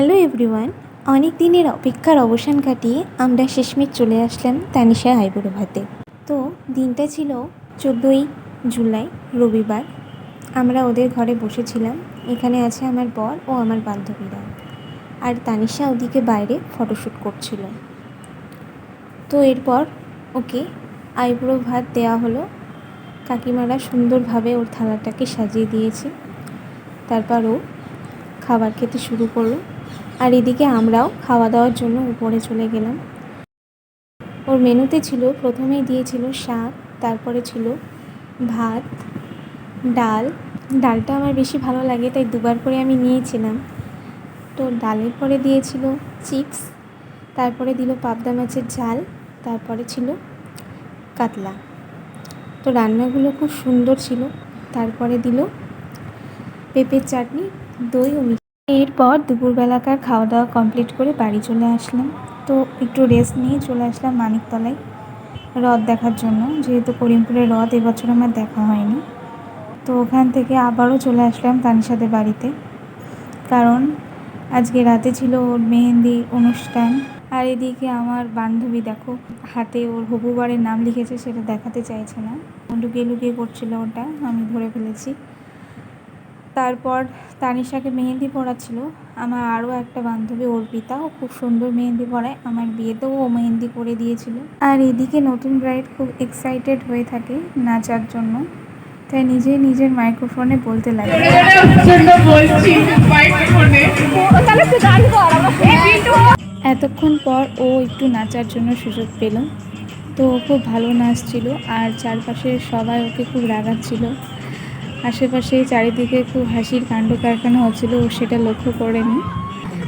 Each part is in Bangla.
হ্যালো এভরিওয়ান, অনেক দিনের অপেক্ষার অবসান কাটিয়ে আমরা শেষমেশ চলে আসলাম তানিশা আইবুড়ো ভাতে। তো দিনটা ছিল 14ই জুলাই, রবিবার। আমরা ওদের ঘরে বসেছিলাম। এখানে আছে আমার বর ও আমার বান্ধবীরা, আর তানিশা ওদিকে বাইরে ফটোশ্যুট করছিল। তো এরপর ওকে আইবুড়ো ভাত দেওয়া হলো। কাকিমারা সুন্দরভাবে ওর থালাটাকে সাজিয়ে দিয়েছে। তারপর ও খাবার খেতে শুরু করলো, আর এদিকে আমরাও খাওয়া দাওয়ার জন্য উপরে চলে গেলাম। ওর মেনুতে ছিল, প্রথমেই দিয়েছিল শাক, তারপরে ছিল ভাত, ডাল। ডালটা আমার বেশি ভালো লাগে, তাই দুবার করে আমি নিয়েছিলাম। তো ডালের পরে দিয়েছিল চিপস, তারপরে দিল পাবদা মাছের ঝাল, তারপরে ছিল কাতলা। তো রান্নাগুলো খুব সুন্দর ছিল। তারপরে দিল পেঁপের চাটনি, দই ও মিষ্টি। এরপর দুপুরবেলাকার খাওয়া দাওয়া কমপ্লিট করে বাড়ি চলে আসলাম। তো একটু রেস্ট নিয়ে চলে আসলাম মানিকতলায় হ্রদ দেখার জন্য, যেহেতু করিমপুরের হ্রদ এবছর আমার দেখা হয়নি। তো ওখান থেকে আবারও চলে আসলাম তানিশাদের বাড়িতে, কারণ আজকে রাতে ছিল ওর মেহেন্দি অনুষ্ঠান। আর এদিকে আমার বান্ধবী দেখো হাতে ওর হবু বরের নাম লিখেছে, সেটা দেখাতে চাইছে না, লুকিয়ে লুকিয়ে করছিল, ওটা আমি ধরে ফেলেছি। তারপর তানিশাকে মেহেন্দি পড়াচ্ছিল আমার আরও একটা বান্ধবী অর্পিতা, ও খুব সুন্দর মেহেন্দি পড়ায়। আমার বিয়েতেও ও মেহেন্দি করে দিয়েছিল। আর এদিকে নতুন ব্রাইড খুব এক্সাইটেড হয়ে থাকে নাচার জন্য, তাই নিজেই নিজের মাইক্রোফোনে বলতে লাগে। এতক্ষণ পর ও একটু নাচার জন্য সুযোগ পেল। তো ও খুব ভালো নাচছিল, আর চারপাশে সবাই ওকে খুব রাগাচ্ছিল। আশেপাশে চারিদিকে খুব হাসির কাণ্ড কারখানা হচ্ছিল, ও সেটা লক্ষ্য করেনি।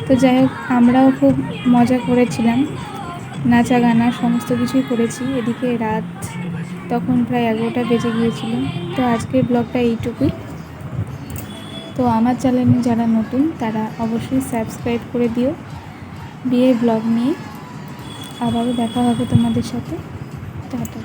তো যাই হোক, আমরাও খুব মজা করেছিলাম, নাচা গানা সমস্ত কিছুই করেছি। এদিকে রাত তখন প্রায় 11টা বেজে গিয়েছিল। তো আজকের ব্লগটা এইটুকুই। তো আমার চ্যানেলে যারা নতুন তারা অবশ্যই সাবস্ক্রাইব করে দিও। বিয়ের ব্লগ নিয়ে আবারও দেখা হবে তোমাদের সাথে। টাটা।